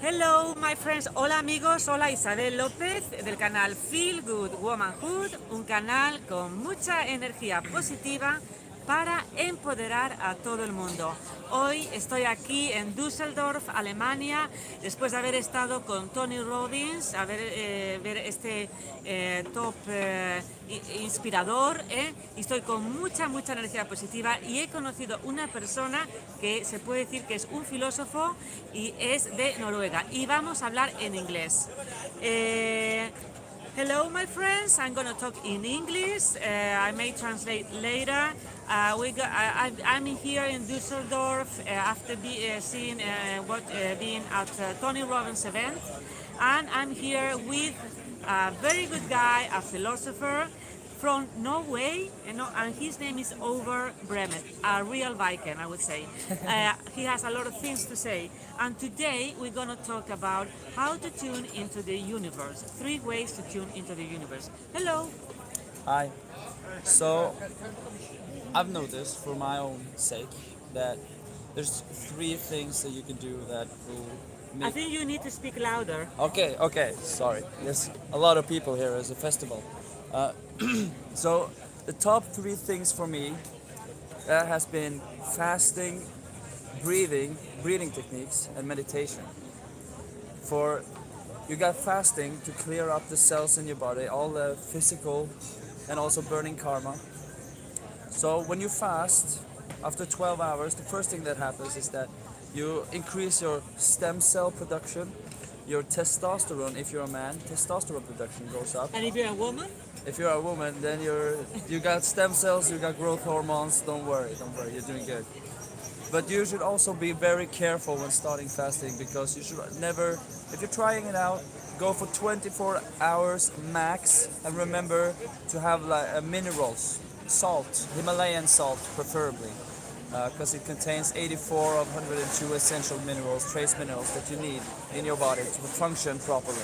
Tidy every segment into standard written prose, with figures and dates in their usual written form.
Hello, my friends. Hola amigos, hola Isabel López del canal Feel Good Womanhood, un canal con mucha energía positiva para empoderar a todo el mundo. Hoy estoy aquí en Düsseldorf, Alemania, después de haber estado con Tony Robbins, ver este top inspirador, y estoy con mucha energía positiva y he conocido una persona que se puede decir que es un filósofo y es de Noruega. Y vamos a hablar en inglés. Hello, my friends. I'm going to talk in English. I may translate later. I'm here in Düsseldorf after seeing being at Tony Robbins' event, and I'm here with a very good guy, a philosopher from Norway, and his name is Over Bremet, a real Viking, I would say. He has a lot of things to say, and today we're going to talk about how to tune into the universe. 3 ways to tune into the universe. Hello. Hi. So, I've noticed for my own sake that there's 3 things that you can do that will I make. think you need to speak louder. Okay, sorry. There's a lot of people here as a festival. Uh, so, the top 3 things for me has been fasting, breathing techniques, and meditation. For you got fasting to clear up the cells in your body, all the physical and also burning karma. So when you fast, after 12 hours, the first thing that happens is that you increase your stem cell production, your testosterone. If you're a man, testosterone production goes up. And if you're a woman? If you're a woman, then you got stem cells, you got growth hormones. Don't worry, you're doing good. But you should also be very careful when starting fasting, because you should never, if you're trying it out, go for 24 hours max, and remember to have like minerals, salt, Himalayan salt preferably, because it contains 84 of 102 essential minerals, trace minerals that you need in your body to function properly.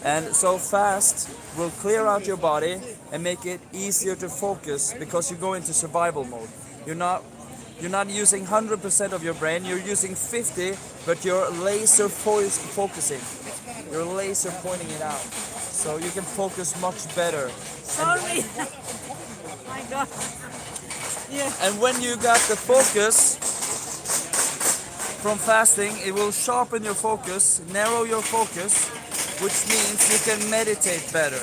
And so fast will clear out your body and make it easier to focus, because you go into survival mode. You're not using 100% of your brain, you're using 50, but you're laser focusing. You're laser pointing it out. So you can focus much better. Sorry. My God. Yeah. And when you got the focus from fasting, it will sharpen your focus, narrow your focus, which means you can meditate better.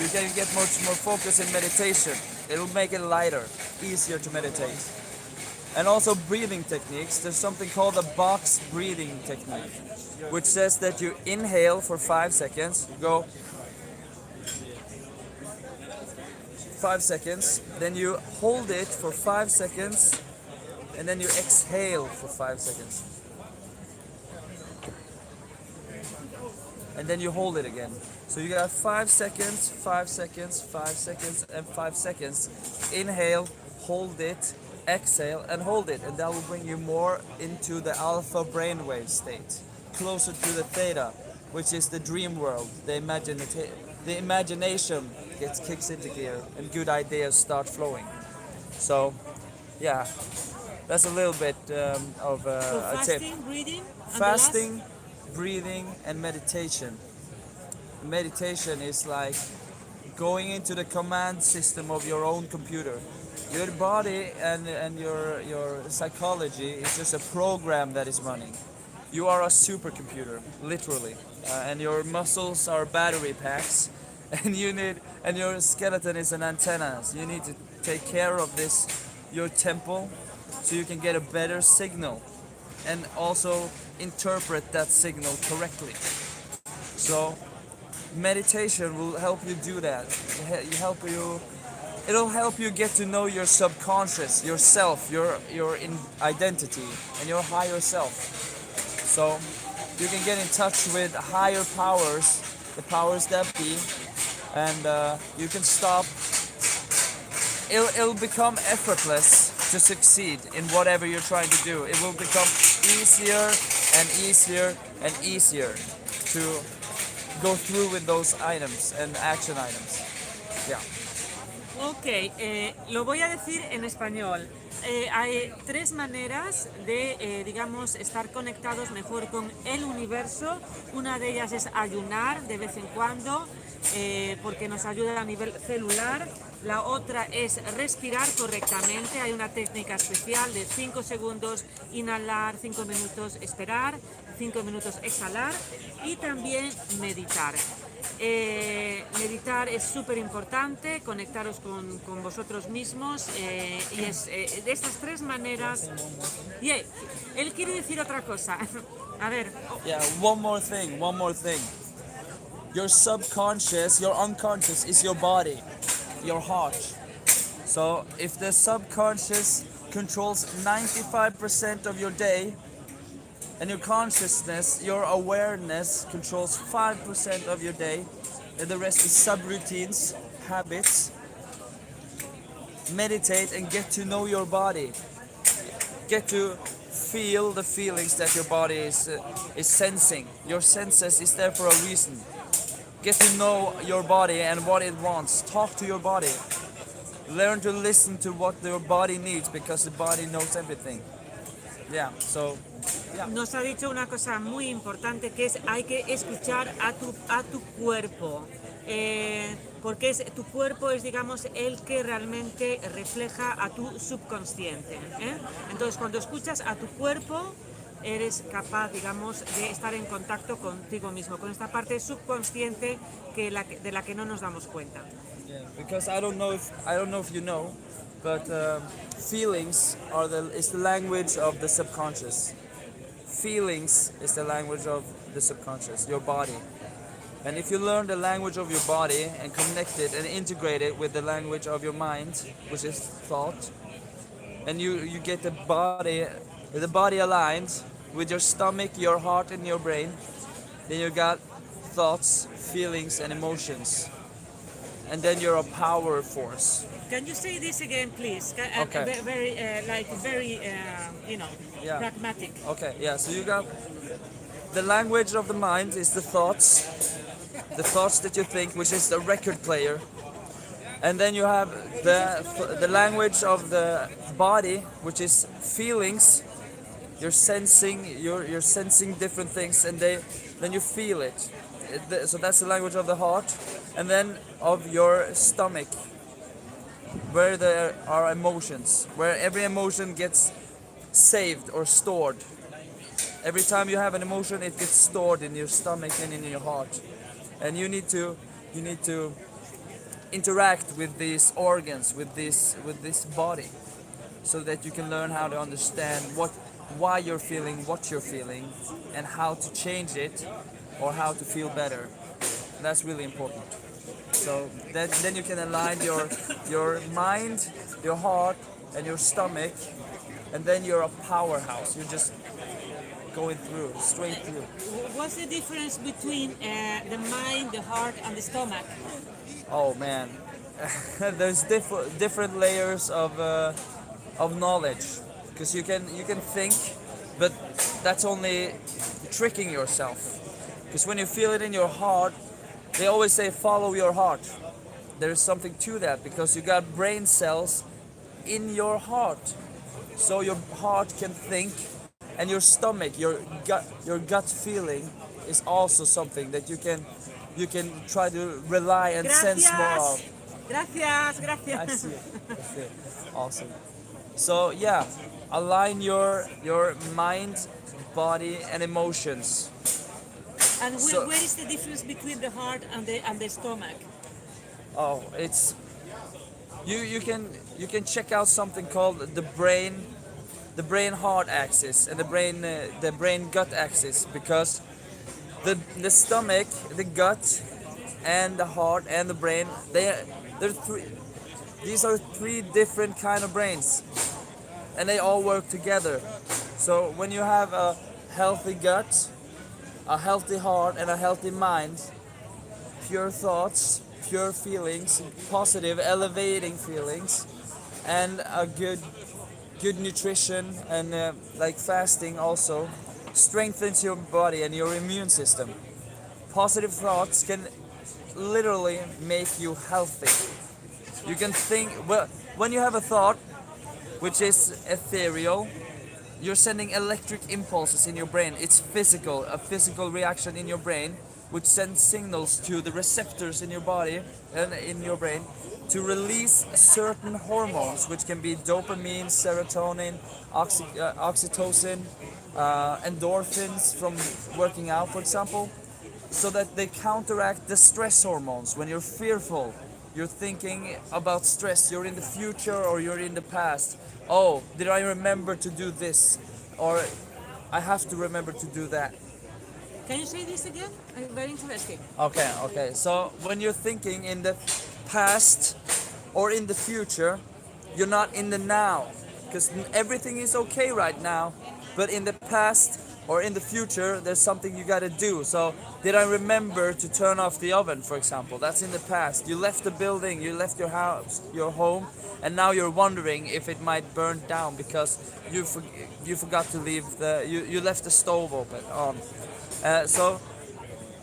You can get much more focus in meditation. It'll make it lighter, easier to meditate. And also breathing techniques. There's something called a box breathing technique, which says that you inhale for 5 seconds, you go 5 seconds, then you hold it for 5 seconds, and then you exhale for 5 seconds. And then you hold it again. So you got 5 seconds, 5 seconds, 5 seconds, and 5 seconds. Inhale, hold it, exhale, and hold it. And that will bring you more into the alpha brainwave state, closer to the theta, which is the dream world. The imagination kicks into gear, and good ideas start flowing. So, yeah, that's a little bit of So a tip. fasting, breathing, and Fasting, breathing, and meditation. Meditation is like going into the command system of your own computer. Your body and your psychology is just a program that is running. You are a supercomputer, literally, and your muscles are battery packs, and your skeleton is an antenna. So you need to take care of this, your temple, so you can get a better signal, and also interpret that signal correctly. So meditation will help you do that. It'll help you get to know your subconscious, yourself, your identity, and your higher self. So you can get in touch with higher powers, the powers that be, and you can stop. It'll become effortless to succeed in whatever you're trying to do. It will become easier and easier and easier to go through with those items and action items. Yeah. Ok, lo voy a decir en español. Hay tres maneras de, digamos, estar conectados mejor con el universo. Una de ellas es ayunar de vez en cuando, porque nos ayuda a nivel celular. La otra es respirar correctamente. Hay una técnica especial de 5 segundos inhalar, 5 minutos esperar, 5 minutos exhalar y también meditar. Meditar es súper importante, conectaros con vosotros mismos y es de estas tres maneras. Y él quiere decir otra cosa. A ver, Yeah, one more thing, one more thing. Your subconscious, your unconscious is your body, your heart. So if the subconscious controls 95% of your day, and your consciousness, your awareness controls 5% of your day, and the rest is subroutines, habits, meditate and get to know your body. Get to feel the feelings that your body is sensing. Your senses is there for a reason. Get to know your body and what it wants. Talk to your body. Learn to listen to what your body needs because the body knows everything. Yeah, so nos ha dicho una cosa muy importante que es hay que escuchar a tu cuerpo. Porque tu cuerpo es, digamos, el que realmente refleja a tu subconsciente. Entonces, cuando escuchas a tu cuerpo, eres capaz, digamos, de estar en contacto contigo mismo, con esta parte subconsciente de la que no nos damos cuenta. yeah, because I don't know if you know, but feelings is the language of the subconscious. Feelings is the language of the subconscious, your body. And if you learn the language of your body and connect it and integrate it with the language of your mind, which is thought, and you get the body aligned with your stomach, your heart, and your brain, then you got thoughts, feelings, and emotions. And then you're a power force. Can you say this again, please? Okay. Very, Yeah. pragmatic. Okay, yeah, so you got the language of the mind is the thoughts that you think, which is the record player. And then you have the language of the body, which is feelings. You're sensing different things, and then you feel it. So that's the language of the heart, and then of your stomach, where there are emotions, where every emotion gets saved or stored. Every time you have an emotion, it gets stored in your stomach and in your heart, and you need to interact with these organs, with this body, so that you can learn how to understand why you're feeling what you're feeling, and how to change it or how to feel better. That's really important. So then you can align your mind, your heart, and your stomach, and then you're a powerhouse. You're just going through, straight through. What's the difference between the mind, the heart, and the stomach? Oh man, there's different layers of knowledge, because you can think, but that's only tricking yourself. Because when you feel it in your heart, they always say follow your heart. There's something to that, because you got brain cells in your heart, so your heart can think, and your stomach, your gut feeling is also something that you can try to rely and sense more of. Gracias. I see it. Awesome. So yeah, align your mind, body, and emotions. And where is the difference between the heart and the stomach? Oh, it's you can check out something called the brain heart axis and the brain gut axis, because the stomach, the gut, and the heart and the brain, these are three different kind of brains, and they all work together. So when you have a healthy gut, a healthy heart, and a healthy mind, pure thoughts, pure feelings, positive, elevating feelings, and a good nutrition, and like fasting also strengthens your body and your immune system. Positive thoughts can literally make you healthy. You can think, well, when you have a thought which is ethereal, you're sending electric impulses in your brain. It's physical, a physical reaction in your brain, which sends signals to the receptors in your body and in your brain to release certain hormones, which can be dopamine, serotonin, oxytocin, endorphins from working out, for example, so that they counteract the stress hormones. When you're fearful, you're thinking about stress, you're in the future or you're in the past. Oh, did I remember to do this? Or I have to remember to do that. Can you say this again? Very interesting. Okay. So when you're thinking in the past or in the future, you're not in the now. Because everything is okay right now. But in the past or in the future, there's something you gotta do. So did I remember to turn off the oven, for example? That's in the past. You left the building, you left your house, your home, and now you're wondering if it might burn down because you forgot to leave you left the stove open on. So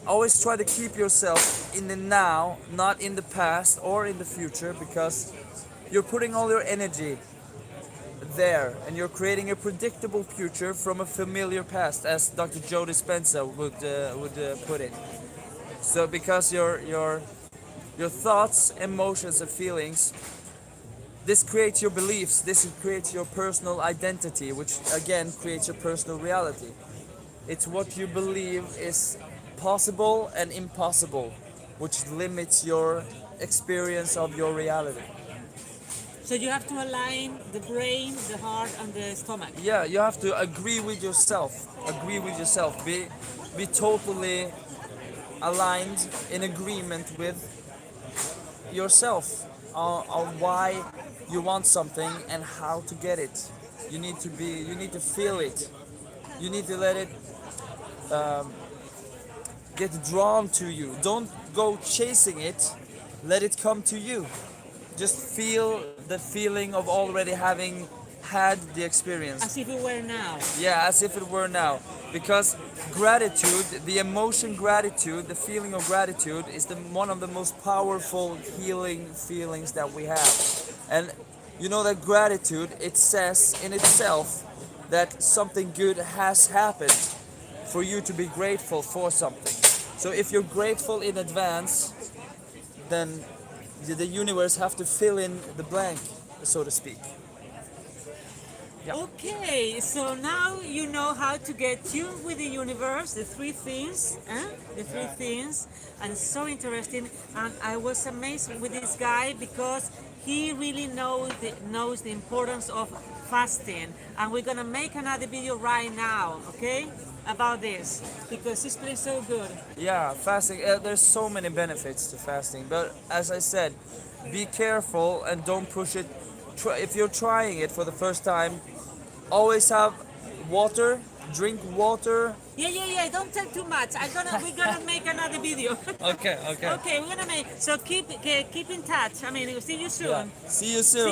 always try to keep yourself in the now, not in the past or in the future, because you're putting all your energy there and you're creating a predictable future from a familiar past, as Dr. Joe Dispenza would put it. So because your thoughts, emotions and feelings, this creates your beliefs, this creates your personal identity, which again creates your personal reality. It's what you believe is possible and impossible, which limits your experience of your reality. So you have to align the brain, the heart, and the stomach. Yeah, you have to agree with yourself. Agree with yourself. Be totally aligned, in agreement with yourself on why you want something and how to get it. You need to feel it. You need to let it get drawn to you. Don't go chasing it. Let it come to you. Just feel the feeling of already having had the experience. As if it were now. Yeah, as if it were now. Because gratitude, the emotion gratitude, the feeling of gratitude is one of the most powerful healing feelings that we have. And you know that gratitude, it says in itself that something good has happened for you to be grateful for something. So if you're grateful in advance, then the universe have to fill in the blank, so to speak. Yeah. Okay, so now you know how to get tuned with the universe, the three things, the three things, and it's so interesting. And I was amazed with this guy because he really knows the importance of fasting. And we're gonna make another video right now, okay, about this because it's been so good. Yeah, fasting. There's so many benefits to fasting, but as I said, be careful and don't push it. If you're trying it for the first time, always have water. Drink water. Yeah. Don't tell too much. We're gonna make another video. Okay. Okay, we're gonna make. So keep in touch. I mean, see you soon. Yeah. See you soon.